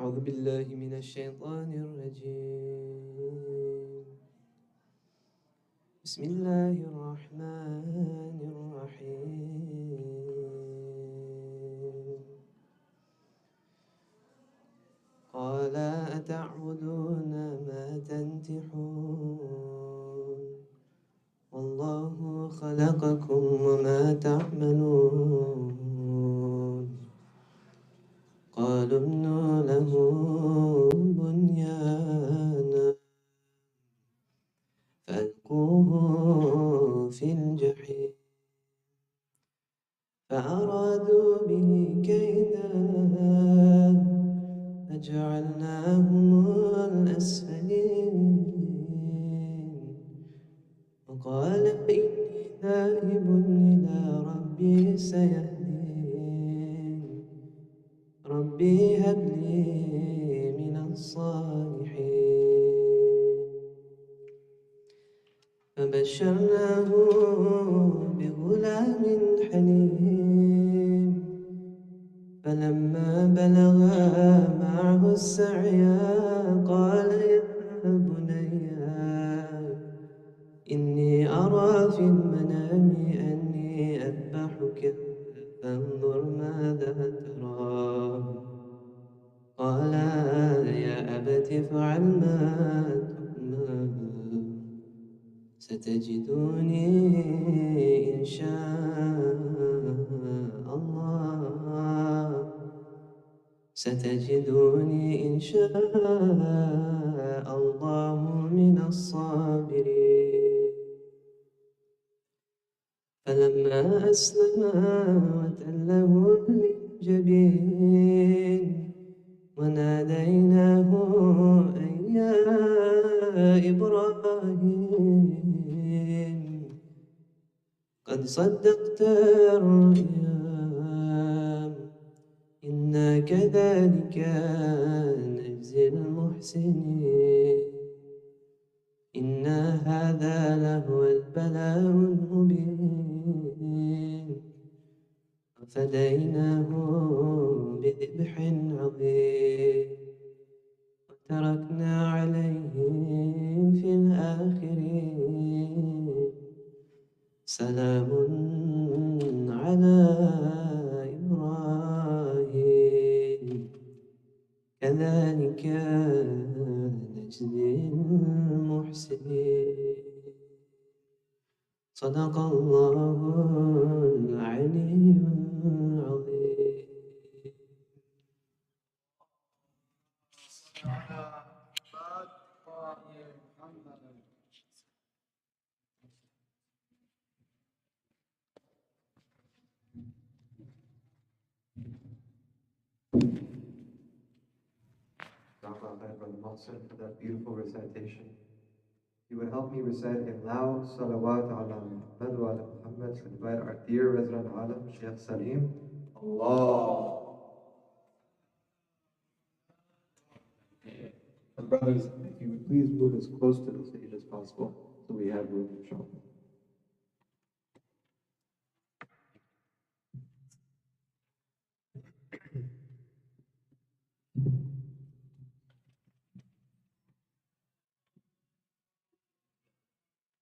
أعوذ بالله من الشيطان الرجيم. بسم الله الرحمن الرحيم. قال أتعبدون ما تنتحون والله خلقكم وما تعملون. قالوا ابنوا له بنيانا فألقوه في الجحيم فأرادوا به كيدا فجعلناهم الأسفلين. وقال إني ذاهب إلى ربي سيهدين ربي هب لي من الصالحين. فبشرناه بغلام حليم فلما بلغا معه السعي قال يا بني إني أرى في المنام أني أذبحك فانظر ماذا ترى. قال يا أبت افعل ما تؤمر ستجدني إن شاء الله من الصابرين. فلما أسلما وتله للجبين وناديناه أن يا إبراهيم قد صدقت الرؤيا إنا كذلك نجزي المحسنين. إن هذا لهو البلاء المبين وفديناه بذبح عظيم وتركنا عليه في الآخرين. سلام على إبراهيم كذلك نجزي المحسنين. صدق الله العلي العظيم. Brother Mohsen, for that beautiful recitation. You would help me recite in loud salawat ala Muhammad wa ala Muhammad to invite our dear resident alim, Sheikh Salim. Allah. And brothers, if you would please move as close to the stage as possible so we have room to show.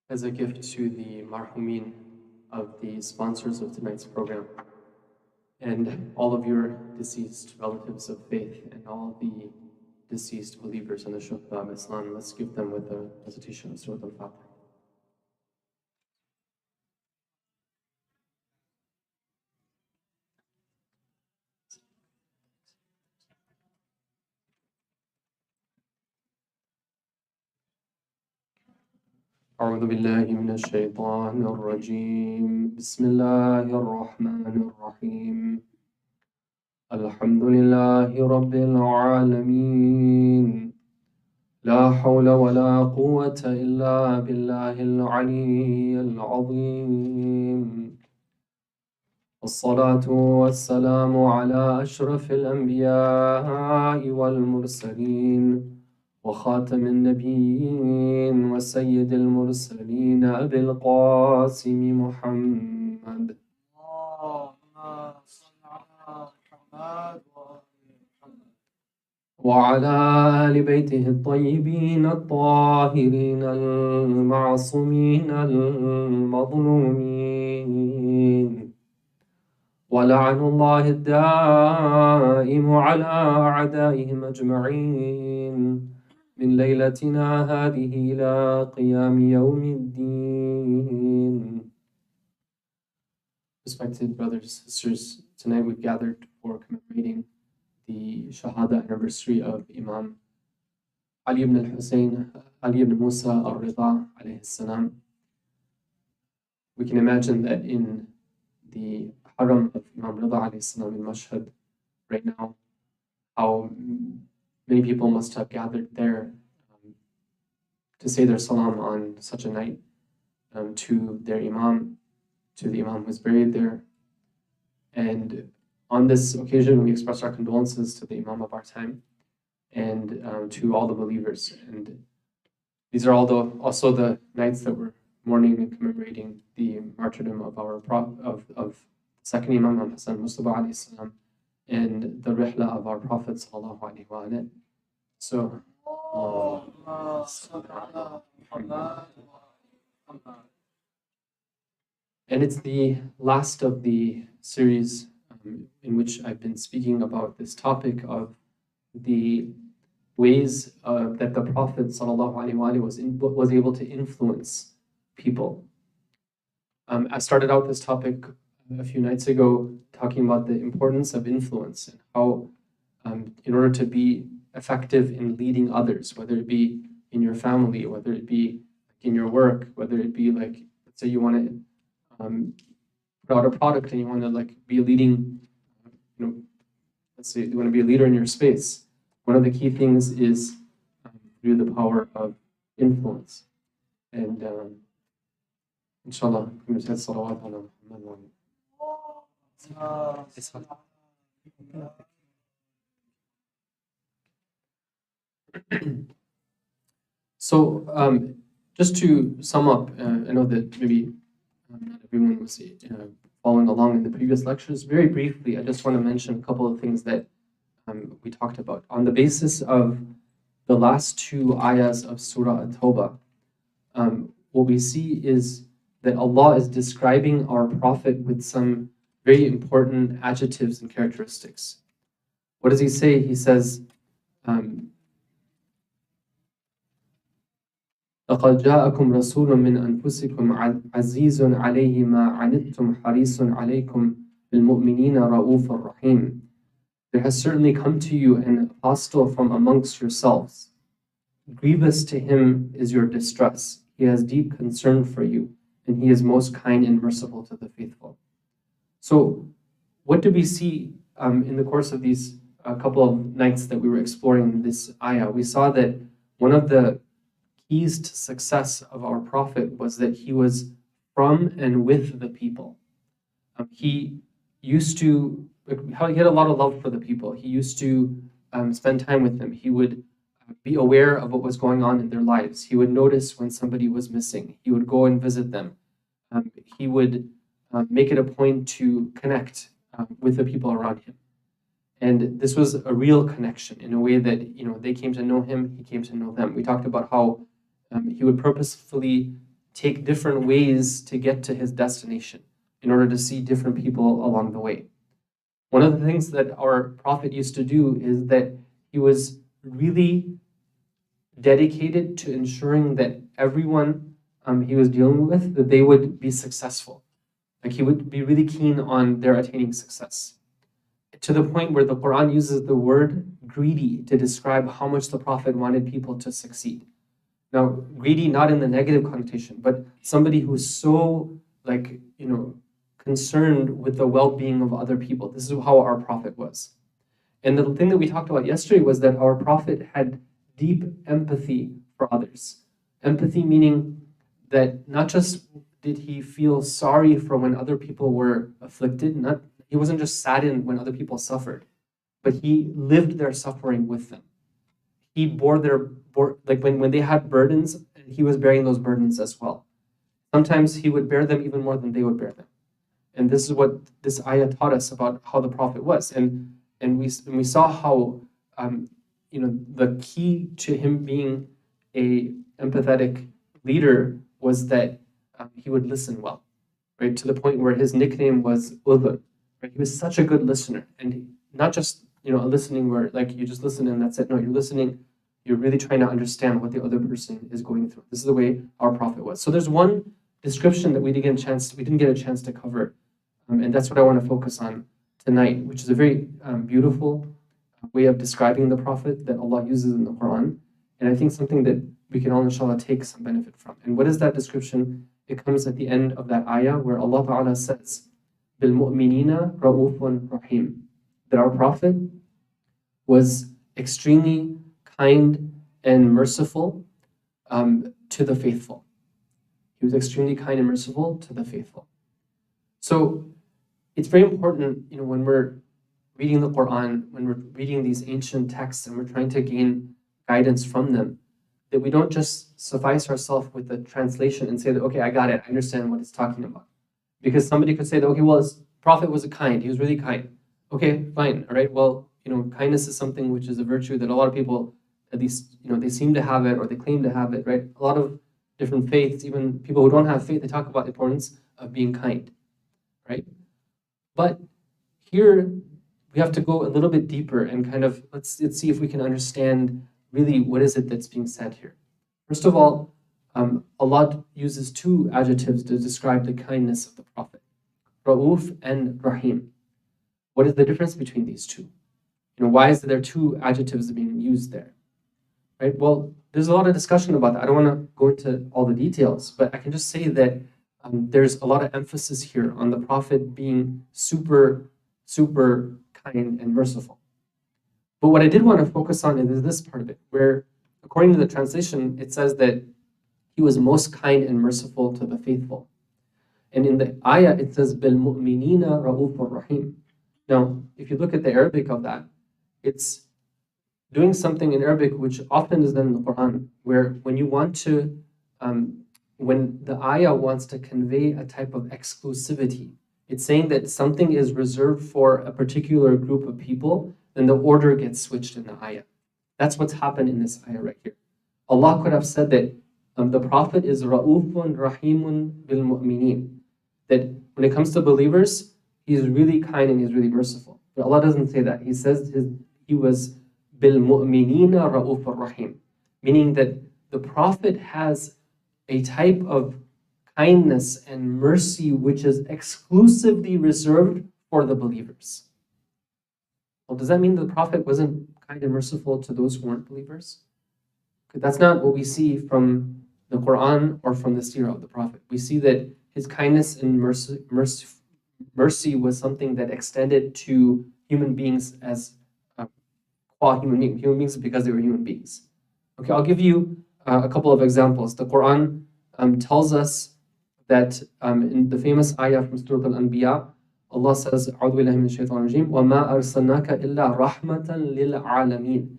As a gift to the marhumin of the sponsors of tonight's program and all of your deceased relatives of faith and all the deceased believers in the SABA Islamic, let's give them with a recitation of Surah Al-Fatiha. أعوذ بالله من الشيطان الرجيم. بسم الله الرحمن الرحيم. الحمد لله رب العالمين. لا حول ولا قوة إلا بالله العلي العظيم. الصلاة والسلام على أشرف الأنبياء والمرسلين وخاتم النبيين وسيد المرسلين أبي القاسم محمد. وعلى آل بيته الطيبين الطاهرين المعصومين المظلومين ولعن الله الدائم على أعدائهم أجمعين من ليلتنا هذه إلى قيام يوم الدين. Respected brothers and sisters, tonight we've gathered for commemorating the Shahada anniversary of Imam Ali ibn al-Hussein, Ali ibn Musa al-Rida alayhi salam. We can imagine that in the haram of Imam Rida alayhi salam in Mashhad right now, how many people must have gathered there to say their salam on such a night to their Imam, to the Imam who is buried there. And on this occasion, we express our condolences to the Imam of our time and to all the believers. And these are also the nights that we're mourning and commemorating the martyrdom of our of second Imam Hassan Mustafa alayhi salam and the rihla of our Prophet sallallahu alaihi wasallam. So, and it's the last of the series in which I've been speaking about this topic of the ways that the Prophet ﷺ was able to influence people. I started out this topic a few nights ago talking about the importance of influence and how in order to be effective in leading others, whether it be in your family, whether it be in your work, whether it be like, let's say you want to put out a product and you want to like be a leading, let's say you want to be a leader in your space. One of the key things is through the power of influence. And inshallah, we say salawat ala Muhammad. So just to sum up, I know that maybe not everyone was following along in the previous lectures. Very briefly, I just want to mention a couple of things that we talked about. On the basis of the last two ayahs of Surah At-Tawbah, what we see is that Allah is describing our Prophet with some very important adjectives and characteristics. What does he say? He says, لقد جاءكم رسول من أنفسكم عزيز عليه ما عنتم حريص عليكم بالمؤمنين رؤوف رحيم. There has certainly come to you an apostle from amongst yourselves. Grievous to him is your distress. He has deep concern for you, and he is most kind and merciful to the faithful. So, what do we see in the course of these couple of nights that we were exploring this ayah? We saw that one of the keys to success of our Prophet was that he was from and with the people. He had a lot of love for the people. He used to spend time with them. He would be aware of what was going on in their lives. He would notice when somebody was missing. He would go and visit them. He would make it a point to connect with the people around him. And this was a real connection in a way that, they came to know him, he came to know them. We talked about how he would purposefully take different ways to get to his destination in order to see different people along the way. One of the things that our Prophet used to do is that he was really dedicated to ensuring that everyone he was dealing with, that they would be successful. Like he would be really keen on their attaining success. To the point where the Quran uses the word greedy to describe how much the Prophet wanted people to succeed. Now, greedy not in the negative connotation, but somebody who's so concerned with the well-being of other people. This is how our Prophet was. And the thing that we talked about yesterday was that our Prophet had deep empathy for others. Empathy meaning that not just did he feel sorry for when other people were afflicted, he wasn't just saddened when other people suffered, but he lived their suffering with them. He bore when they had burdens, he was bearing those burdens as well. Sometimes he would bear them even more than they would bear them. And this is what this ayah taught us about how the Prophet was. And we saw how the key to him being a empathetic leader was that he would listen well, right? To the point where his nickname was Udhur, right? He was such a good listener, and not just a listening where like you just listen and that's it. No, you're listening. You're really trying to understand what the other person is going through. This is the way our Prophet was. So there's one description that we didn't get a chance to cover, and that's what I want to focus on tonight, which is a very beautiful way of describing the Prophet that Allah uses in the Quran, and I think something that we can all inshallah take some benefit from. And what is that description? It comes at the end of that ayah where Allah Ta'ala says, بِالْمُؤْمِنِينَ رَؤُوفٌ رَحِيمٌ, that our Prophet was extremely kind and merciful to the faithful. He was extremely kind and merciful to the faithful. So it's very important, when we're reading the Quran, when we're reading these ancient texts and we're trying to gain guidance from them, that we don't just suffice ourselves with the translation and say that, okay, I got it, I understand what it's talking about. Because somebody could say that, okay, well, his Prophet was he was really kind. Okay, fine, all right, well, kindness is something which is a virtue that a lot of people, at least, they seem to have it or they claim to have it, right? A lot of different faiths, even people who don't have faith, they talk about the importance of being kind, right? But here, we have to go a little bit deeper and kind of, let's see if we can understand really what is it that's being said here. First of all, Allah uses two adjectives to describe the kindness of the Prophet, Ra'uf and Rahim. What is the difference between these two? Why is there two adjectives being used there? Right? Well, there's a lot of discussion about that. I don't want to go into all the details, but I can just say that there's a lot of emphasis here on the Prophet being super, super kind and merciful. But what I did want to focus on is this part of it, where according to the translation, it says that he was most kind and merciful to the faithful. And in the ayah, it says, بِالْمُؤْمِنِينَ رَؤُوفٌ رَحِيمٌ. Now, if you look at the Arabic of that, it's doing something in Arabic which often is done in the Quran, where when you want to, when the ayah wants to convey a type of exclusivity, it's saying that something is reserved for a particular group of people, then the order gets switched in the ayah. That's what's happened in this ayah right here. Allah could have said that the Prophet is Ra'ufun Rahimun bil Mu'mineen, that when it comes to believers, he's really kind and he's really merciful. But Allah doesn't say that. He says he was bil Mu'minina Ra'ufur Rahim, meaning that the Prophet has a type of kindness and mercy which is exclusively reserved for the believers. Well, does that mean the Prophet wasn't kind and merciful to those who weren't believers? That's not what we see from the Quran or from the seerah of the Prophet. We see that his kindness and mercy was something that extended to human beings as human beings because they were human beings. Okay, I'll give you a couple of examples. The Quran tells us that in the famous ayah from Surah Al-Anbiya, Allah says, "A'udhu billahi minash shaitanir rajim, wa ma arsalnaka illa rahmatan lil alamin."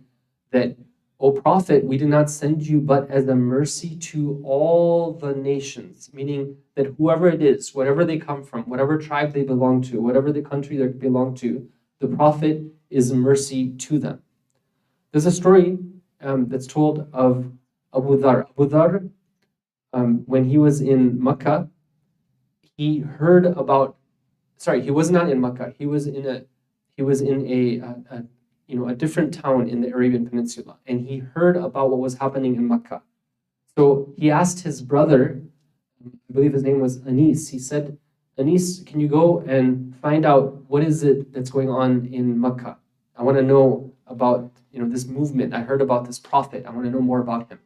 That, O Prophet, we did not send you but as a mercy to all the nations, meaning that whoever it is, whatever they come from, whatever tribe they belong to, whatever the country they belong to, the Prophet is mercy to them. There's a story that's told of Abu Dhar. Abu Dhar, when he was in Makkah, he heard about. Sorry, he was not in Makkah. He was in a different town in the Arabian Peninsula, and he heard about what was happening in Makkah. So he asked his brother, I believe his name was Anis. He said, "Anis, can you go and find out what is it that's going on in Makkah? I want to know about this movement. I heard about this prophet. I want to know more about him."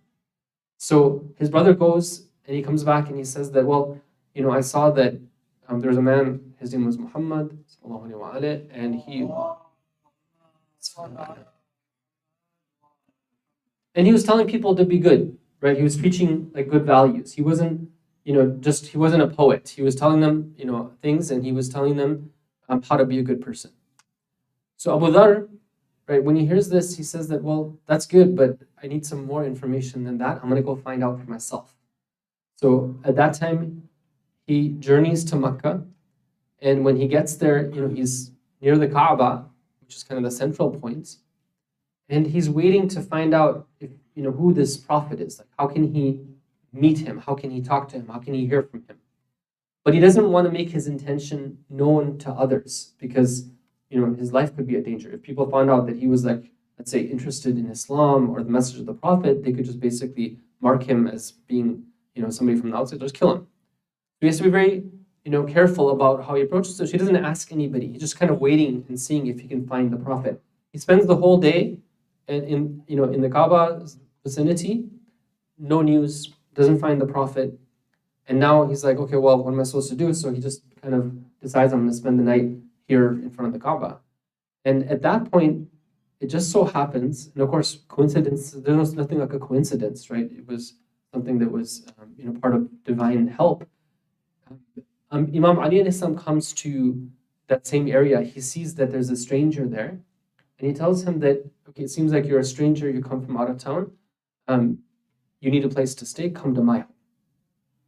So his brother goes and he comes back and he says that, well, I saw that there was a man, his name was Muhammad, and he was telling people to be good, right? He was preaching like good values. He wasn't, he wasn't a poet. He was telling them, things, and he was telling them how to be a good person. So Abu Dhar, right, when he hears this, he says that, well, that's good, but I need some more information than that. I'm going to go find out for myself. So at that time, he journeys to Makkah, and when he gets there, he's near the Kaaba, which is kind of the central point, and he's waiting to find out if, who this prophet is. Like, how can he meet him? How can he talk to him? How can he hear from him? But he doesn't want to make his intention known to others because, his life could be a danger. If people found out that he was, like, let's say, interested in Islam or the message of the prophet, they could just basically mark him as being, somebody from the outside, just kill him. So he has to be very, careful about how he approaches this. He doesn't ask anybody. He's just kind of waiting and seeing if he can find the prophet. He spends the whole day in the Kaaba vicinity, no news, doesn't find the prophet. And now he's like, okay, well, what am I supposed to do? So he just kind of decides, I'm going to spend the night here in front of the Kaaba. And at that point, it just so happens, and of course, coincidence, there's nothing like a coincidence, right? It was something that was, part of divine help. Imam Ali alayhi salam comes to that same area. He sees that there's a stranger there, and he tells him that, okay, it seems like you're a stranger, you come from out of town, you need a place to stay, come to my home.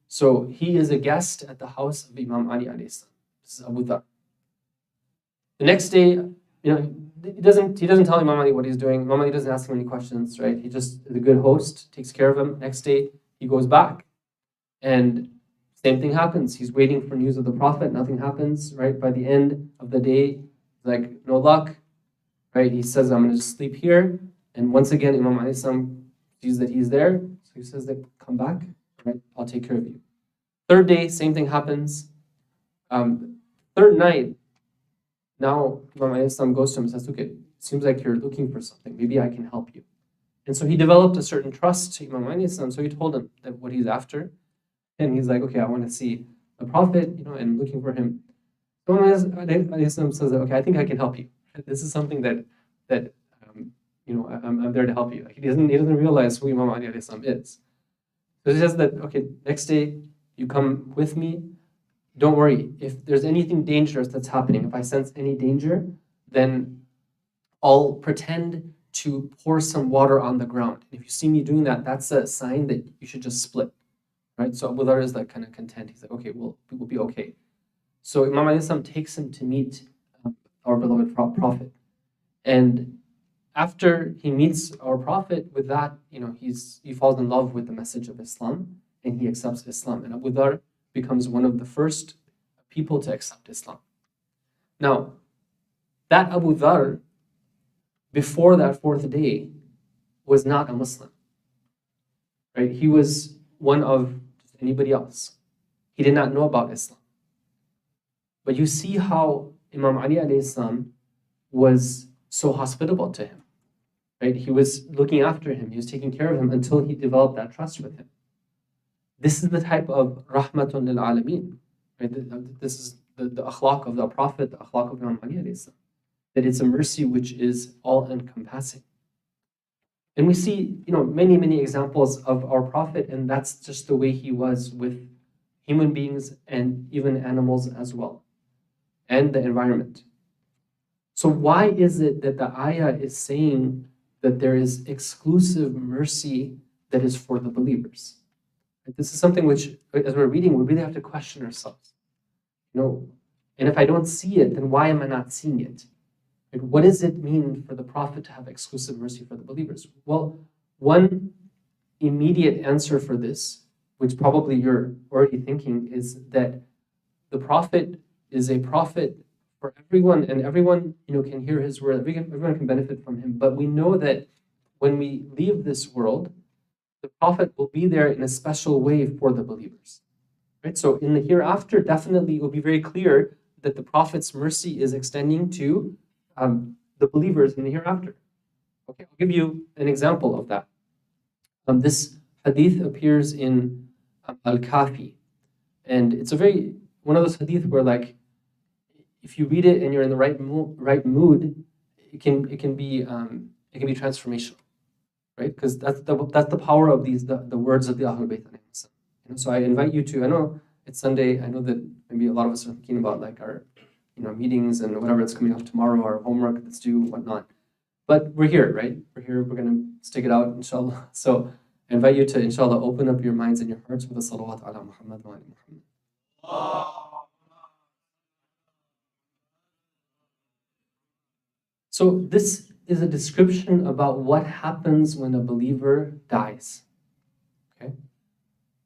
So he is a guest at the house of Imam Ali alayhi salam. This is Abu Dhar. The next day, he doesn't tell Imam Ali what he's doing. Imam Ali doesn't ask him any questions, right? He just is a good host, takes care of him. Next day, he goes back, and same thing happens. He's waiting for news of the Prophet. Nothing happens, right? By the end of the day, like, no luck, right? He says, I'm going to just sleep here. And once again, Imam Ali sees that he's there. So he says, that, come back, right? I'll take care of you. Third day, same thing happens. Third night, now Imam Ali goes to him and says, okay, it seems like you're looking for something. Maybe I can help you. And so he developed a certain trust to Imam Ali. So he told him that what he's after. And he's like, okay, I want to see the Prophet, and looking for him. So Imam Ali says, okay, I think I can help you. This is something that I'm there to help you. Like, he doesn't realize who Imam Ali is. So he says that, okay, next day you come with me. Don't worry. If there's anything dangerous that's happening, if I sense any danger, then I'll pretend to pour some water on the ground. And if you see me doing that, that's a sign that you should just split. Right? So Abu Dhar is like kind of content. He's like, okay, we'll be okay. So Imam Ali takes him to meet our beloved Prophet. And after he meets our Prophet, with that, he falls in love with the message of Islam, and he accepts Islam. And Abu Dhar becomes one of the first people to accept Islam. Now, that Abu Dhar, before that fourth day, was not a Muslim. Right? He was one of anybody else. He did not know about Islam. But you see how Imam Ali alayhi salam was so hospitable to him. Right? He was looking after him. He was taking care of him until he developed that trust with him. This is the type of rahmatun lil alameen. Right? This is the akhlaq of the Prophet, the akhlaq of Imam Ali alayhi salam. That it's a mercy which is all-encompassing. And we see, many, many examples of our Prophet, and that's just the way he was with human beings and even animals as well, and the environment. So why is it that the ayah is saying that there is exclusive mercy that is for the believers? This is something which, as we're reading, we really have to question ourselves. And if I don't see it, then why am I not seeing it? What does it mean for the Prophet to have exclusive mercy for the believers? Well, one immediate answer for this, which probably you're already thinking, is that the Prophet is a prophet for everyone, and everyone can hear his word. Everyone can benefit from him. But we know that when we leave this world, the Prophet will be there in a special way for the believers. Right? So in the hereafter, definitely it will be very clear that the Prophet's mercy is extending to the believers in the hereafter. Okay, I'll give you an example of that. This hadith appears in Al-Kafi, and it's one of those hadith where, like, if you read it and you're in the right mood, it can be transformational, right? Because that's the power of the words of the Ahlul Bayt. So I invite you to. I know it's Sunday. I know that maybe a lot of us are thinking about, like, our meetings and whatever that's coming up tomorrow, our homework that's due, whatnot. But we're here, right? We're here. We're going to stick it out, inshallah. So I invite you to, inshallah, open up your minds and your hearts with a salawat ala Muhammad wa ala Muhammad. So this is a description about what happens when a believer dies. Okay?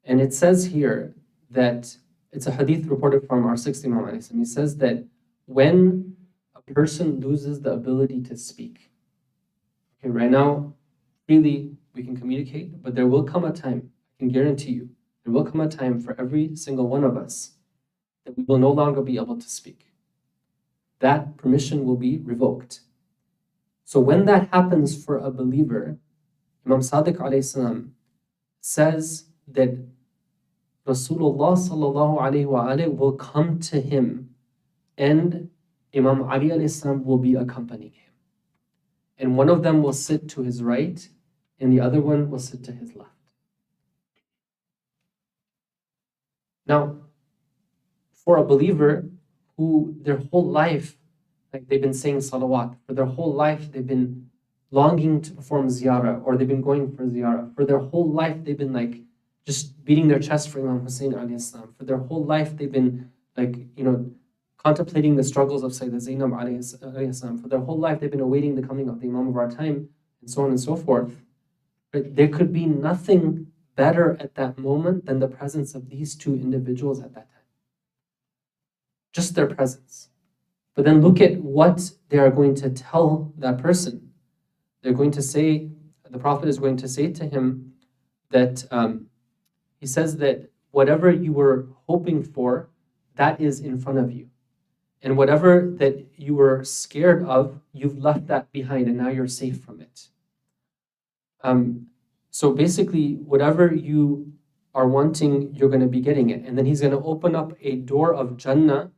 And it says here that it's a hadith reported from our sixth Imam alayhi salam. He says that when a person loses the ability to speak, okay, right now, freely we can communicate, but there will come a time, I can guarantee you, there will come a time for every single one of us that we will no longer be able to speak. That permission will be revoked. So when that happens for a believer, Imam Sadiq alayhi salam says that Rasulullah sallallahu alayhi wa alayhi will come to him and Imam Ali alayhi salam will be accompanying him. And one of them will sit to his right and the other one will sit to his left. Now, for a believer who their whole life, like they've been saying salawat, for their whole life they've been longing to perform ziyarah, or they've been going for ziyarah, for their whole life they've been like just beating their chest for Imam Hussein alayhi salam, for their whole life they've been like, contemplating the struggles of Sayyidah Zainab alayhi salam, for their whole life they've been awaiting the coming of the Imam of our time, and so on and so forth. But there could be nothing better at that moment than the presence of these two individuals at that time. Just their presence. But then look at what they are going to tell that person. They're going to say, the Prophet is going to say to him that, he says that whatever you were hoping for, that is in front of you. And whatever that you were scared of, you've left that behind and now you're safe from it. So basically, whatever you are wanting, you're going to be getting it. And then he's going to open up a door of Jannah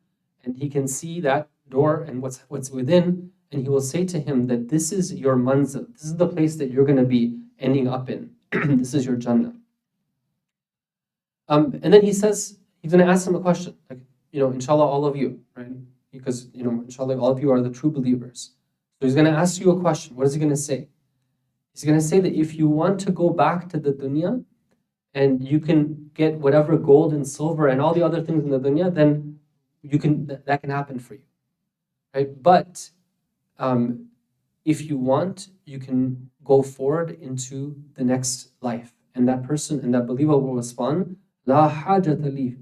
and he can see that door and what's within, and he will say to him that this is your manzil, this is the place that you're going to be ending up in. This is your Jannah. And then he says, he's going to ask him a question, like, inshallah, all of you, right? Because, inshallah, all of you are the true believers. So he's going to ask you a question. What is he going to say? He's going to say that if you want to go back to the dunya and you can get whatever gold and silver and all the other things in the dunya, then that can happen for you, right? But if you want, you can go forward into the next life, and that person and that believer will respond, La hajata li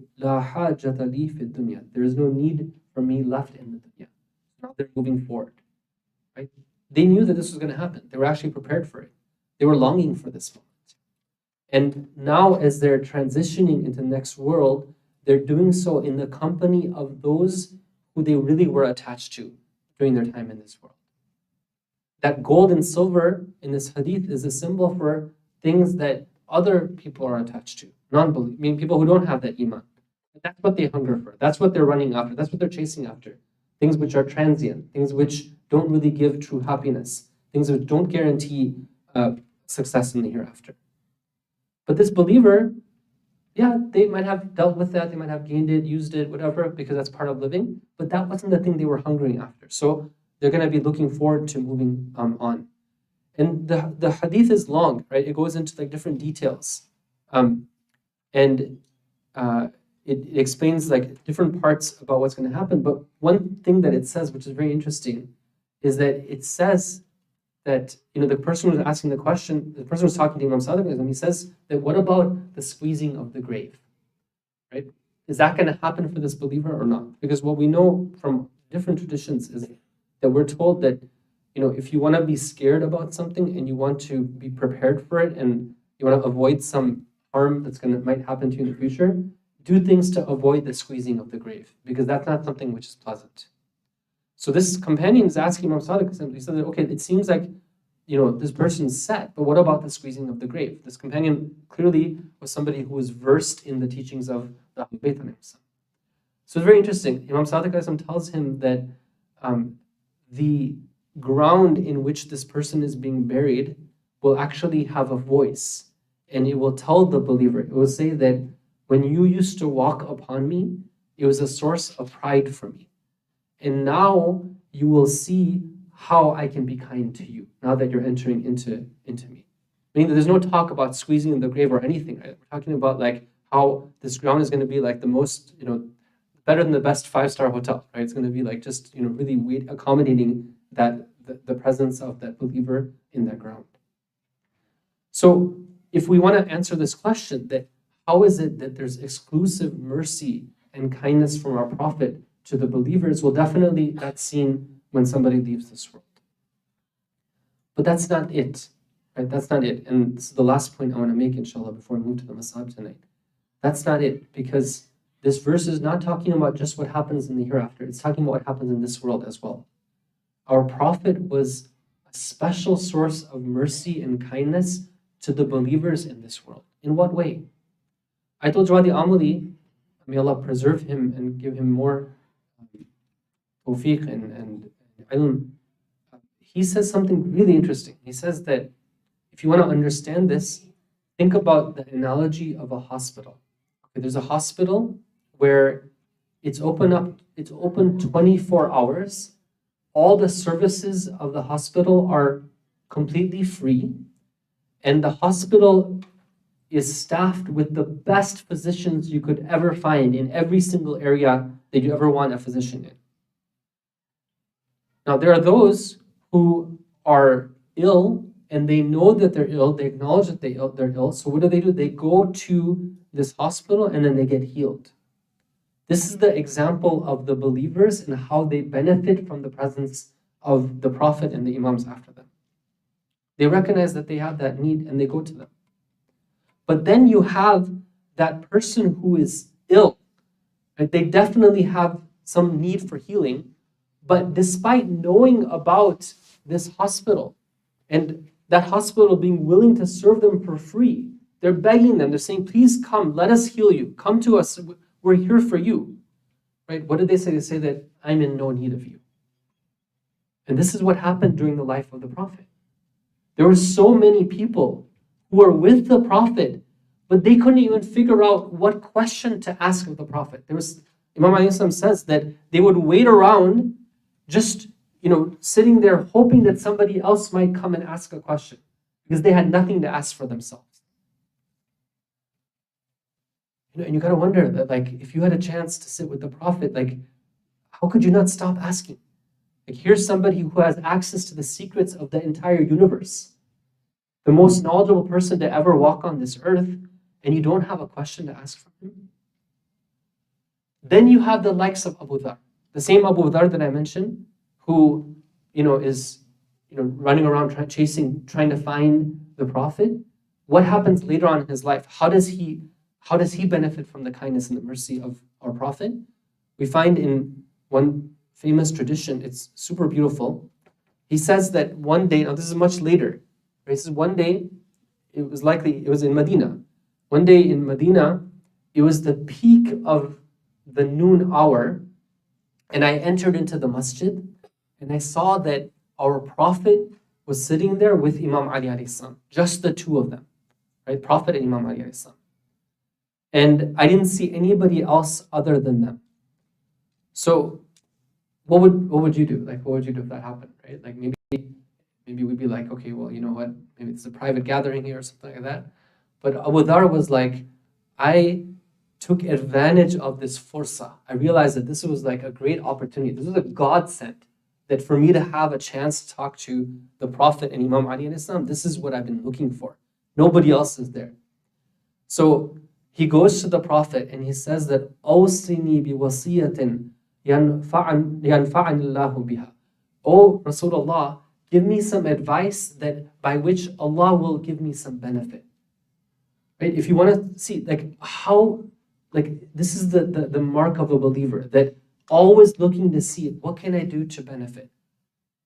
fi dunya. There is no need for me left in the dunya. Now they're moving forward, right? They knew that this was going to happen. They were actually prepared for it. They were longing for this moment. And now, as they're transitioning into the next world, they're doing so in the company of those who they really were attached to during their time in this world. That gold and silver in this hadith is a symbol for things that other people are attached to, non-believers, meaning people who don't have that iman. That's what they hunger for. That's what they're running after. That's what they're chasing after. Things which are transient, things which don't really give true happiness, things which don't guarantee success in the hereafter. But this believer, yeah, they might have dealt with that, they might have gained it, used it, whatever, because that's part of living, but that wasn't the thing they were hungering after. So they're going to be looking forward to moving on. And the hadith is long, right? It goes into like different details. It explains like different parts about what's going to happen. But one thing that it says, which is very interesting, is that it says that, the person who's asking the question, the person who's talking to Imam Sadiq, and he says that what about the squeezing of the grave, right? Is that going to happen for this believer or not? Because what we know from different traditions is that we're told that, if you want to be scared about something and you want to be prepared for it and you want to avoid some harm might happen to you in the future, do things to avoid the squeezing of the grave, because that's not something which is pleasant. So this companion is asking Imam Sadiq, he said that, okay, it seems like, this person's set, but what about the squeezing of the grave? This companion clearly was somebody who was versed in the teachings of the Ahlul Bayt. So it's very interesting. Imam Sadiq tells him that the ground in which this person is being buried will actually have a voice, and it will tell the believer, it will say that when you used to walk upon me, it was a source of pride for me. And now you will see how I can be kind to you, now that you're entering into me. Meaning that there's no talk about squeezing in the grave or anything, right? We're talking about like how this ground is going to be like the most, better than the best 5-star hotel, right? It's going to be like just, really accommodating that the presence of that believer in that ground. So if we want to answer this question, that how is it that there's exclusive mercy and kindness from our Prophet to the believers? Well, definitely that's seen when somebody leaves this world. But that's not it, right? That's not it. And this is the last point I want to make, inshallah, before we move to the masab tonight. That's not it, because this verse is not talking about just what happens in the hereafter. It's talking about what happens in this world as well. Our Prophet was a special source of mercy and kindness to the believers in this world. In what way? I told Jawadi Amali, may Allah preserve him and give him more tawfiq and ilm. He says something really interesting. He says that if you want to understand this, think about the analogy of a hospital. Okay, there's a hospital where it's open 24 hours. All the services of the hospital are completely free, and the hospital is staffed with the best physicians you could ever find in every single area that you ever want a physician in. Now, there are those who are ill and they know that they're ill, they acknowledge that they're ill, so what do? They go to this hospital and then they get healed. This is the example of the believers and how they benefit from the presence of the Prophet and the Imams after them. They recognize that they have that need and they go to them. But then you have that person who is ill, right? They definitely have some need for healing, but despite knowing about this hospital and that hospital being willing to serve them for free, they're begging them, they're saying, please come, let us heal you, come to us, we're here for you, right? What did they say? They say that I'm in no need of you. And this is what happened during the life of the Prophet. There were so many people who were with the Prophet, but they couldn't even figure out what question to ask of the Prophet. Imam Ali says that they would wait around just, sitting there hoping that somebody else might come and ask a question because they had nothing to ask for themselves. And you gotta wonder that, if you had a chance to sit with the Prophet, how could you not stop asking? Here's somebody who has access to the secrets of the entire universe, the most knowledgeable person to ever walk on this earth, and you don't have a question to ask from him? Then you have the likes of Abu Dhar, the same Abu Dhar that I mentioned, who is running around trying to find the Prophet. What happens later on in his life? How does he benefit from the kindness and the mercy of our Prophet? We find in one famous tradition, it's super beautiful. He says that one day, now this is much later, right? He says one day, it was in Medina. One day in Medina, it was the peak of the noon hour, and I entered into the masjid, and I saw that our Prophet was sitting there with Imam Ali alayhi salam, just the two of them, right? Prophet and Imam Ali alayhi salam. And I didn't see anybody else other than them. So what would you do? What would you do if that happened, right? Maybe we'd be like, okay, well, you know what? Maybe it's a private gathering here or something like that. But Abu Dhar was like, I took advantage of this fursa. I realized that this was a great opportunity. This was a godsend, that for me to have a chance to talk to the Prophet and Imam Ali and Islam, this is what I've been looking for. Nobody else is there. So he goes to the Prophet and he says that, Awsini bi wasiyatin yanfa'ani Allahu biha. Oh Rasulullah, give me some advice by which Allah will give me some benefit. Right? If you want to see how this is the mark of a believer, that always looking to see what can I do to benefit.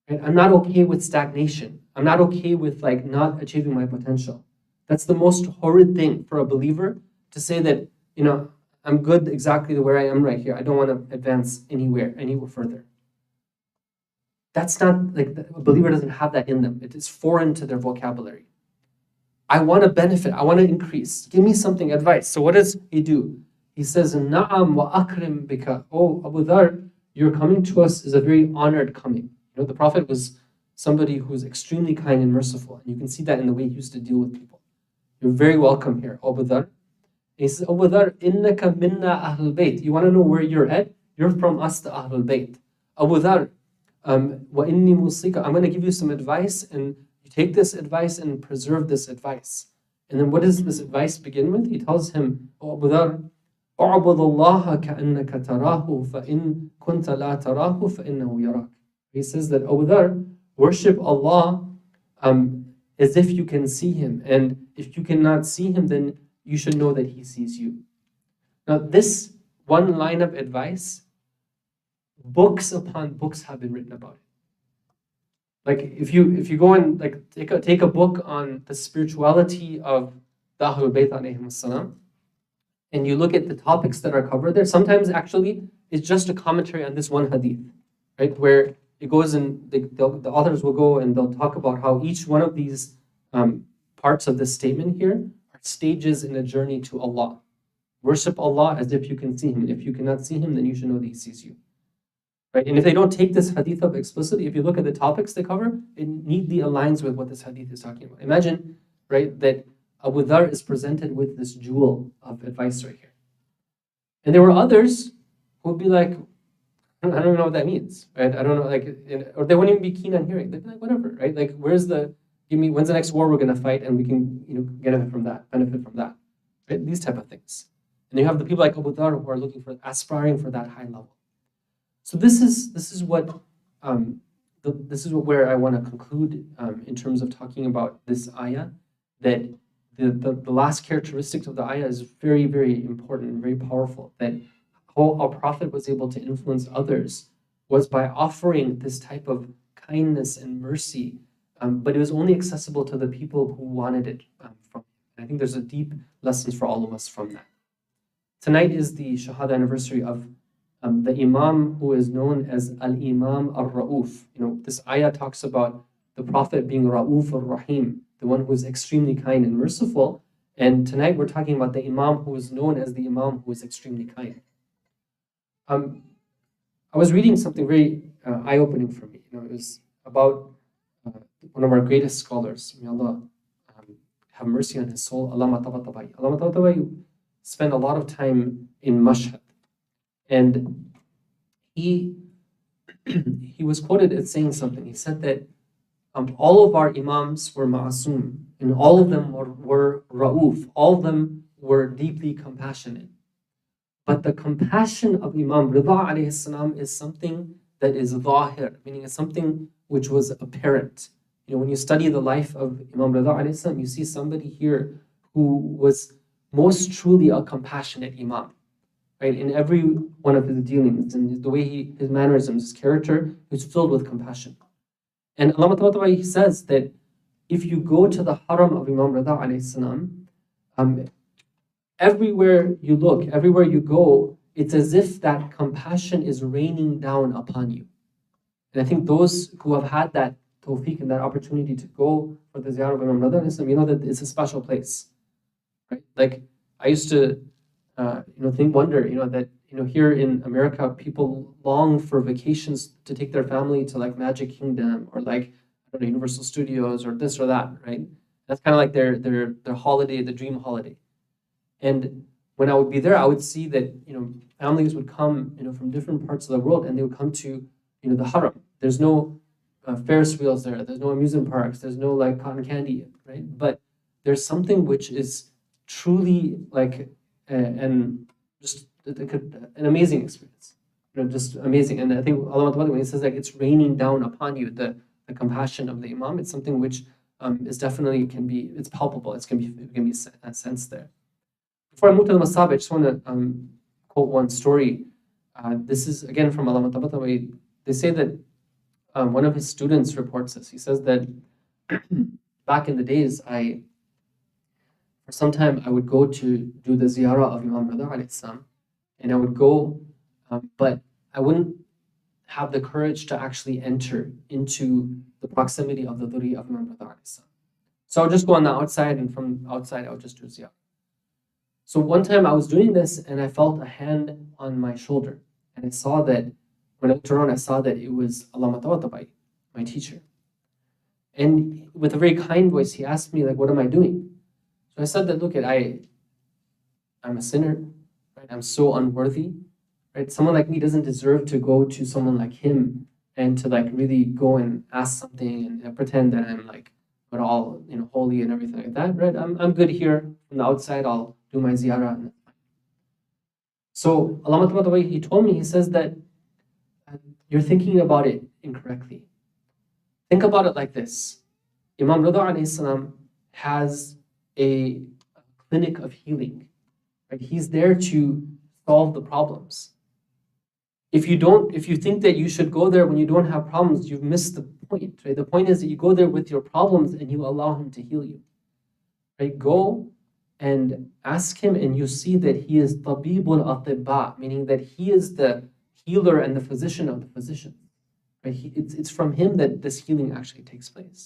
Right? I'm not okay with stagnation. I'm not okay with not achieving my potential. That's the most horrid thing for a believer, to say that I'm good exactly where I am right here. I don't want to advance anywhere further. That's not a believer doesn't have that in them. It is foreign to their vocabulary. I want to benefit. I want to increase. Give me something, advice. So what does he do? He says, Na'am wa akrim bika. Oh, Abu Dhar, your coming to us is a very honored coming. The Prophet was somebody who's extremely kind and merciful. And you can see that in the way he used to deal with people. You're very welcome here, Abu Dhar. He says, Abu Dhar, innaka minna ahlul bayt. You want to know where you're at? You're from us, the ahlul bayt. Abu Dhar, وَإِنِّي مُوصِيكَ, I'm going to give you some advice, and you take this advice and preserve this advice. And then what does this advice begin with? He tells him, "O Abu Dharr, اعبد الله كأنك تراه فإن كنت لا تراه فإنه يراك." He says that, Abu Dharr, worship Allah as if you can see Him. And if you cannot see Him, then you should know that He sees you. Now, this one line of advice, books upon books have been written about it. Like if you go and like take a book on the spirituality of the Ahlul Bayt alayhim salam, and you look at the topics that are covered there, sometimes actually it's just a commentary on this one hadith, right? Where it goes and the authors will go and they'll talk about how each one of these parts of this statement here are stages in a journey to Allah. Worship Allah as if you can see Him. If you cannot see Him, then you should know that He sees you. Right? And if they don't take this hadith up explicitly, if you look at the topics they cover, it neatly aligns with what this hadith is talking about. Imagine, right, that Abu Dharr is presented with this jewel of advice right here. And there were others who would be like, I don't know what that means, right? I don't know, like, or they wouldn't even be keen on hearing. They'd be like, whatever, right? Like, when's the next war we're going to fight, and we can, benefit from that, right? These type of things. And you have the people like Abu Dharr who are aspiring for that high level. So this is where I want to conclude in terms of talking about this ayah, that the last characteristic of the ayah is very, very important and very powerful, that how our Prophet was able to influence others was by offering this type of kindness and mercy, but it was only accessible to the people who wanted it from him. And I think there's a deep lessons for all of us from that. Tonight is the Shahada anniversary of the Imam who is known as Al-Imam Ar-Ra'uf. This ayah talks about the Prophet being Ra'uf Ar-Rahim, the one who is extremely kind and merciful. And tonight we're talking about the Imam who is known as the Imam who is extremely kind. I was reading something very eye-opening for me. It was about one of our greatest scholars. May Allah have mercy on his soul, Allama Tabatabai. Allama Tabatabai spent a lot of time in Mashhad. And he was quoted as saying something. He said that all of our Imams were ma'asum, and all of them were ra'uf. All of them were deeply compassionate. But the compassion of Imam Rida alayhi salam is something that is zahir, meaning it's something which was apparent. When you study the life of Imam Rida alayhi salam, you see somebody here who was most truly a compassionate Imam. Right? In every one of his dealings, and the way his mannerisms, his character, is filled with compassion. And Allama Tabatabai, he says that if you go to the haram of Imam Rida alayhi salam, everywhere you look, everywhere you go, it's as if that compassion is raining down upon you. And I think those who have had that tawfiq and that opportunity to go for the ziyarah of Imam Rida alayhi salam, that it's a special place. Right? Like, I used to wonder, that, here in America, people long for vacations to take their family to like Magic Kingdom or like, Universal Studios or this or that, right? That's kind of like their holiday, the dream holiday. And when I would be there, I would see that, families would come, from different parts of the world, and they would come to, the haram. There's no Ferris wheels there. There's no amusement parks. There's no like cotton candy, right? But there's something which is truly like and just an amazing experience, just amazing. And I think Allah, when He says like it's raining down upon you, the compassion of the Imam, it's something which is definitely it's palpable. It can be sensed there. Before I move to the Masab, I just want to quote one story. This is again from Allama Tabatabai. They say that one of his students reports this. He says that back in the days, for some time, I would go to do the ziyarah of Imam Rida alayhi salam, and I would go, but I wouldn't have the courage to actually enter into the proximity of the dhurri of Imam Rida alayhi salam. So I would just go on the outside, and from outside, I would just do ziyarah. So one time I was doing this, and I felt a hand on my shoulder, and I saw that, when I looked around, I saw that it was Allama Tabatabai, my teacher. And with a very kind voice, he asked me, like, what am I doing? So I said that, look, I'm a sinner, right? I'm so unworthy, right? Someone like me doesn't deserve to go to someone like him and to like really go and ask something and pretend that I'm like but all holy and everything like that, right? I'm good here from the outside. I'll do my ziyarah. So Allama Tabatabai, he told me, he says that you're thinking about it incorrectly. Think about it like this. Imam Rida alayhi salam has a clinic of healing. Right? He's there to solve the problems. If you think that you should go there when you don't have problems, you've missed the point. Right? The point is that you go there with your problems and you allow him to heal you. Right? Go and ask him, and you see that he is tabibul atibba, meaning that he is the healer and the physician of the physician. Right? It's from him that this healing actually takes place.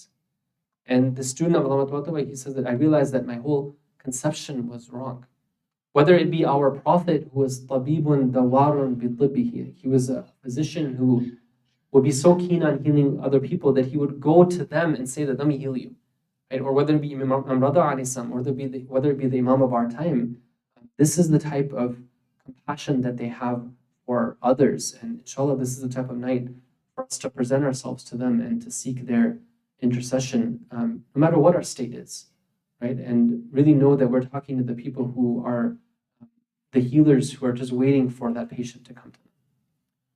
And the student of Allama Tabatabai, he says that I realized that my whole conception was wrong. Whether it be our Prophet, who was tabibun dawarun bi-tibbihi, he was a physician who would be so keen on healing other people that he would go to them and say that, let me heal you. Right? Or whether it be Imam Rida alayhi salam, or whether it be the Imam of our time, this is the type of compassion that they have for others. And inshallah, this is the type of night for us to present ourselves to them and to seek their intercession, no matter what our state is, right? And really know that we're talking to the people who are the healers, who are just waiting for that patient to come to them.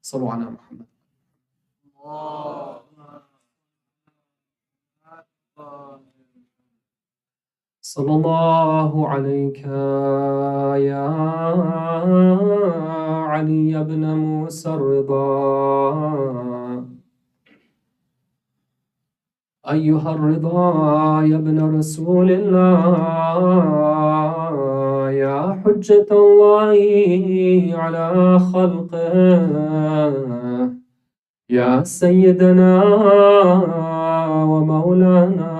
Sallu ala Muhammad. Sallallahu alayka ya Ali ibn Musa Rida. أيها الرضا يا ابن رسول الله يا حجة الله على خلقه يا سيدنا ومولانا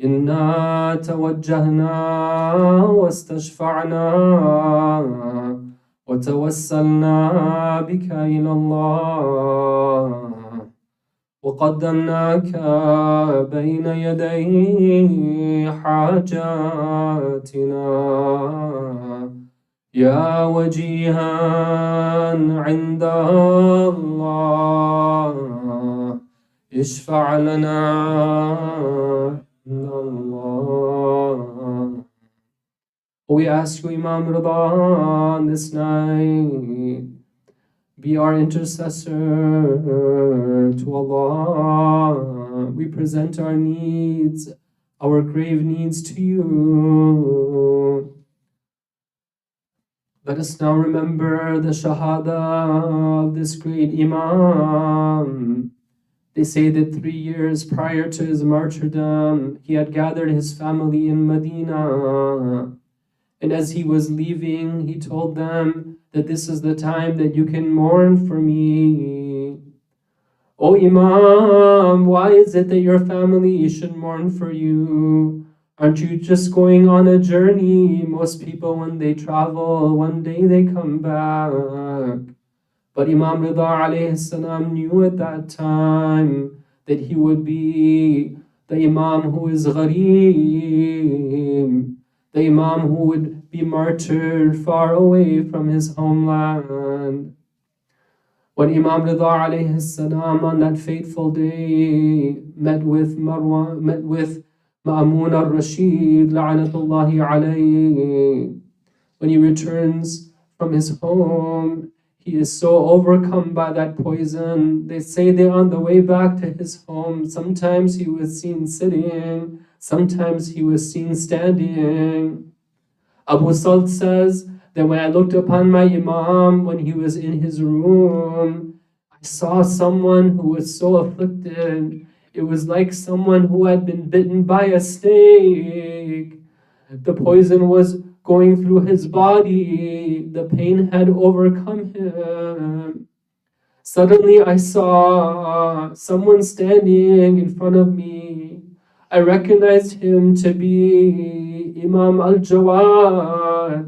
إنا توجهنا واستشفعنا وتوسلنا بك إلى الله وقدمناك بين يدي حاجاتنا يا وجيها عند الله اشفع لنا عند الله. We ask you, Imam Rida, on this night, be our intercessor to Allah. We present our needs, our grave needs to you. Let us now remember the Shahada of this great Imam. They say that 3 years prior to his martyrdom, he had gathered his family in Medina. And as he was leaving, he told them that this is the time that you can mourn for me. Oh Imam, why is it that your family should mourn for you? Aren't you just going on a journey? Most people, when they travel, one day they come back. But Imam Rida alayhi salam knew at that time that he would be the Imam who is ghareeb, the Imam who would be martyred far away from his homeland. When Imam Rida alayhi salam on that fateful day met with Ma'mun al-Rashid, la'anatullahi alayhi, when he returns from his home, he is so overcome by that poison. They say that on the way back to his home, sometimes he was seen sitting, sometimes he was seen standing. Abu Salt says that when I looked upon my Imam when he was in his room, I saw someone who was so afflicted. It was like someone who had been bitten by a snake. The poison was going through his body. The pain had overcome him. Suddenly I saw someone standing in front of me. I recognized him to be Imam al-Jawad.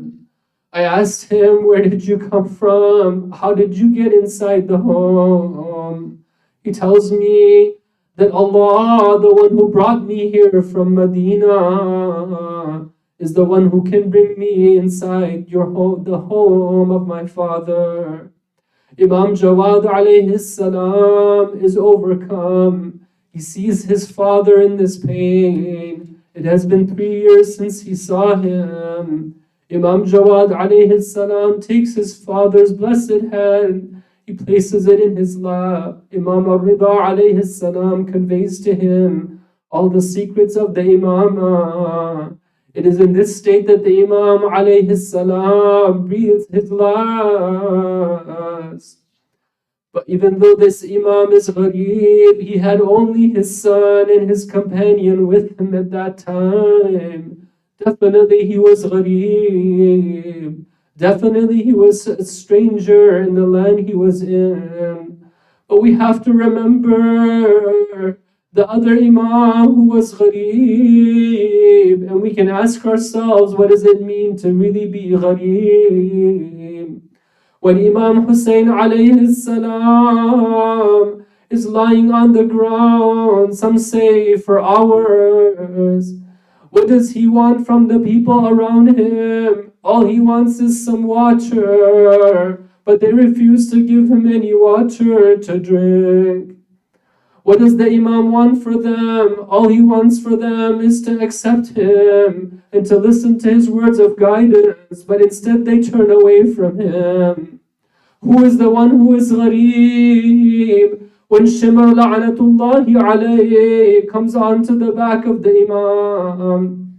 I asked him, where did you come from? How did you get inside the home? He tells me that Allah, the one who brought me here from Medina, is the one who can bring me inside your home, the home of my father. Imam Jawad alayhi salam is overcome. He sees his father in this pain. It has been 3 years since he saw him. Imam Jawad alayhi salam takes his father's blessed hand. He places it in his lap. Imam al-Rida alayhi salam conveys to him all the secrets of the Imamah. It is in this state that the Imam alayhi salam breathes his last. But even though this Imam is ghareeb, he had only his son and his companion with him at that time. Definitely he was ghareeb. Definitely he was a stranger in the land he was in. But we have to remember the other Imam who was ghareeb, and we can ask ourselves, what does it mean to really be ghareeb? When Imam Hussein alayhi salam is lying on the ground, some say for hours, what does he want from the people around him? All he wants is some water, but they refuse to give him any water to drink. What does the Imam want for them? All he wants for them is to accept him and to listen to his words of guidance, but instead they turn away from him. Who is the one who is ghareeb? When Shimr la'natullahi alayhi comes onto the back of the Imam,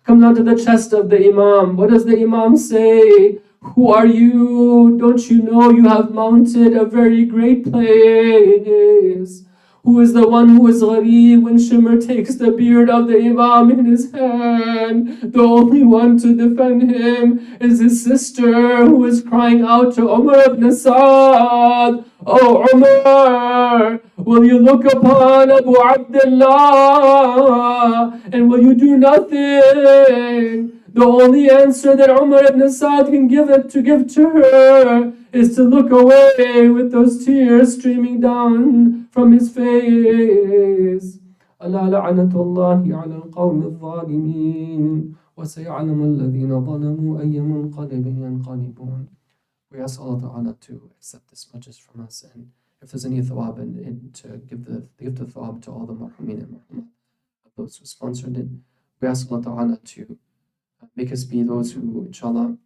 comes onto the chest of the Imam, what does the Imam say? Who are you? Don't you know you have mounted a very great place? Who is the one who is ghareeb? When Shimr takes the beard of the Imam in his hand, the only one to defend him is his sister, who is crying out to Umar ibn Sa'ad, "Oh Umar, will you look upon Abu Abdullah and will you do nothing?" The only answer that Umar ibn Sa'ad can give to her is to look away with those tears streaming down from his face. ألا لعنة الله على القوم الظالمين وسيعلم الذين ظلموا أي منقلب ينقلبون. We ask Allah Ta'ala to accept this majlis from us, and if there's any thawab, and to give the gift of thawab to all the marhumin and marhumat, those who sponsored it. We ask Allah Ta'ala to make us be those who, inshallah,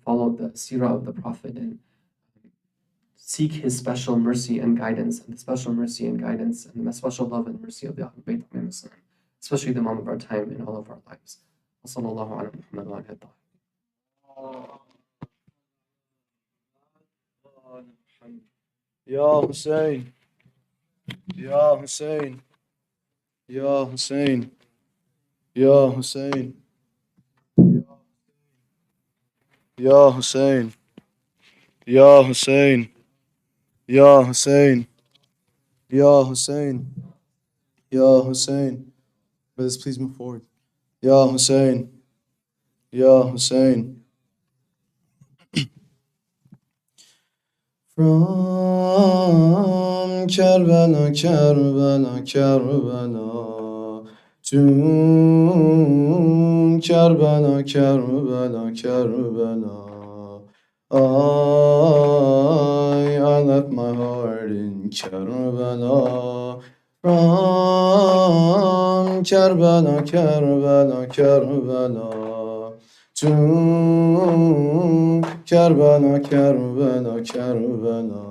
follow the seerah of the Prophet and seek his special mercy and guidance, and the special mercy and guidance, and the special love and mercy of the Ahlul Bayt, especially the Imam of our time in all of our lives. Sallallahu ala Muhammad wa alihi Ya Hussein, Ya Hussein, Ya Hussein, Ya Hussein, Ya Hussein, Ya Hussein, Ya Hussein, Ya Hussein, Ya Hussein. Brothers, please move forward. Ya Hussein, Ya Hussein. From Karbala, Karbala, Karbala to Karbala, Karbala, Karbala, I left my heart in Karbala. From Karbala, Karbala, Karbala to Karbala, Karbala, Karbala,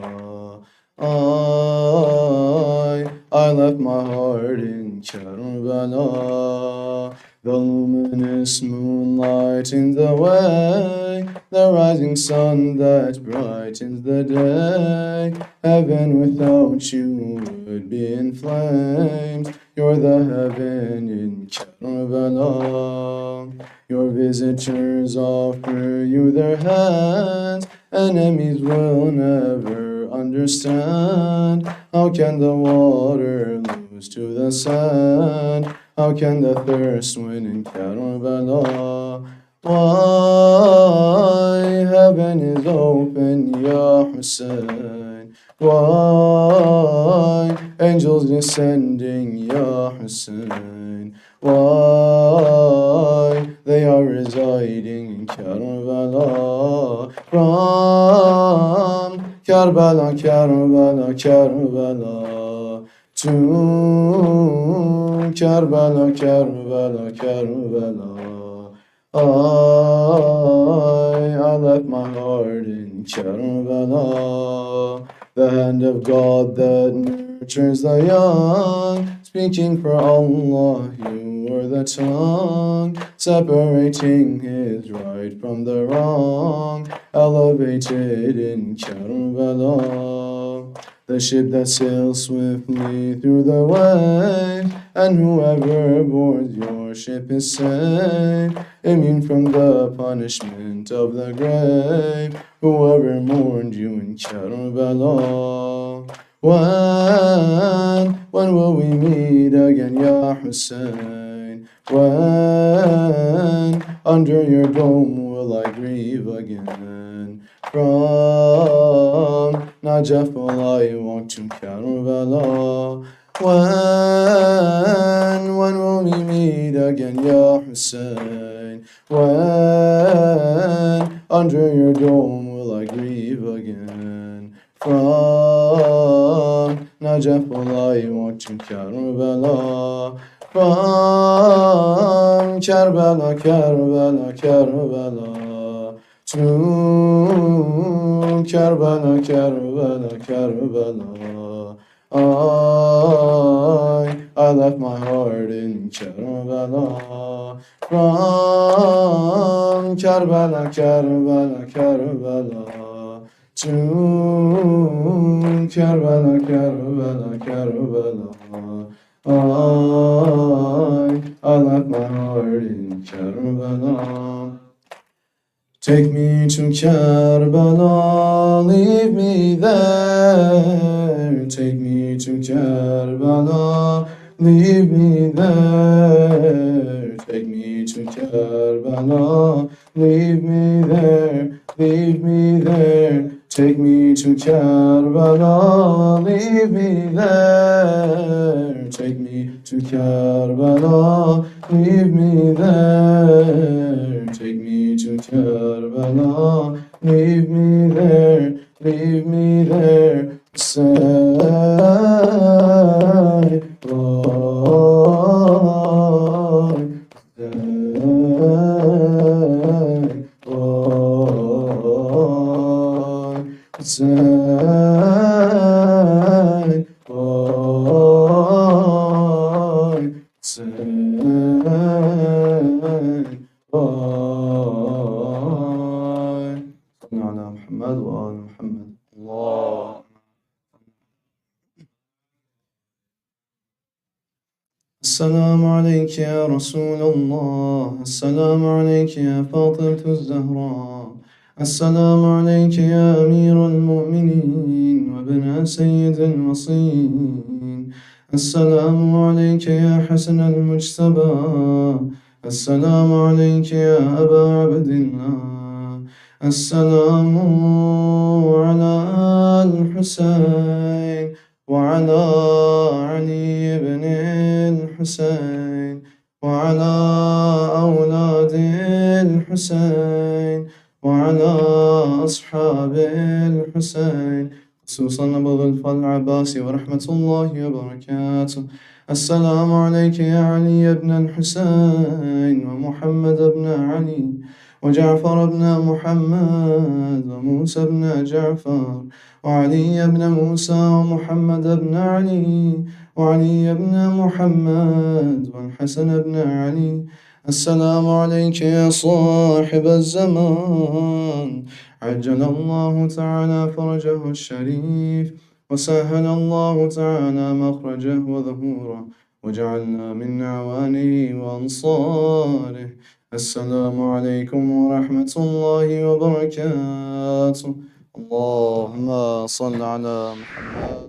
I left my heart in Karbala. The luminous moonlight in the way, the rising sun that brightens the day. Heaven without you would be in flames. You're the heaven in Karbala. Your visitors offer you their hands. Enemies will never understand. How can the water lose to the sand? How can the thirst win in Karbala? Why heaven is open, Ya Hussein? Why angels descending, Ya Hussein? Why they are residing in Karbala? From Kerbela, Kerbela, Kerbela. To Kerbela, Kerbela, Kerbela. I left my heart in Kerbela, the hand of God that nurtures the young, speaking for Allah, you were the tongue, separating his right from the wrong, elevated in Kerbela. The ship that sails swiftly through the waves, and whoever boards your ship is safe, immune from the punishment of the grave. Whoever mourned you in Karbala. When will we meet again, Ya Hussein? When under your dome will I grieve again? From Najaf will I walk to Karbala. When will we meet again, Ya Hussein? When under your dome will I grieve again? From Najaf will I walk to Karbala. From Karbala, Karbala, Karbala. To Karbala, Karbala, Karbala. I left my heart in Karbala. From Karbala, Karbala, Karbala. To Karbala, Karbala, Karbala. I left my heart in Karbala. Take me to Karbala, leave me there. Take me to Karbala, leave me there. Take me to Karbala, leave me there, leave me there. Take me to Karbala, leave me there. Take me to Karbala, leave me there. Take me to Karbala, leave me there, leave me there. Say, السلام عليك يا رسول الله، السلام عليك يا فاطمة الزهراء، السلام عليك يا أمير المؤمنين وابن سيد المصين، السلام عليك يا حسن المجتبى، السلام عليك يا أبا عبد الله، السلام على الحسين وعلى علي بن الحسين وعلى أولاد الحسين وعلى أصحاب الحسين، خصوصا أبو غلفة العباسي ورحمة الله وبركاته. السلام عليك يا علي بن الحسين ومحمد بن علي وجعفر بن محمد وموسى بن جعفر وعلي بن موسى ومحمد بن علي وعلي بن محمد والحسن بن علي. السلام عليك يا صاحب الزمان، عجل الله تعالى فرجه الشريف وسهل الله تعالى مخرجه وظهوره وجعلنا من أعوانه وأنصاره. السلام عليكم ورحمة الله وبركاته. اللهم صل على محمد.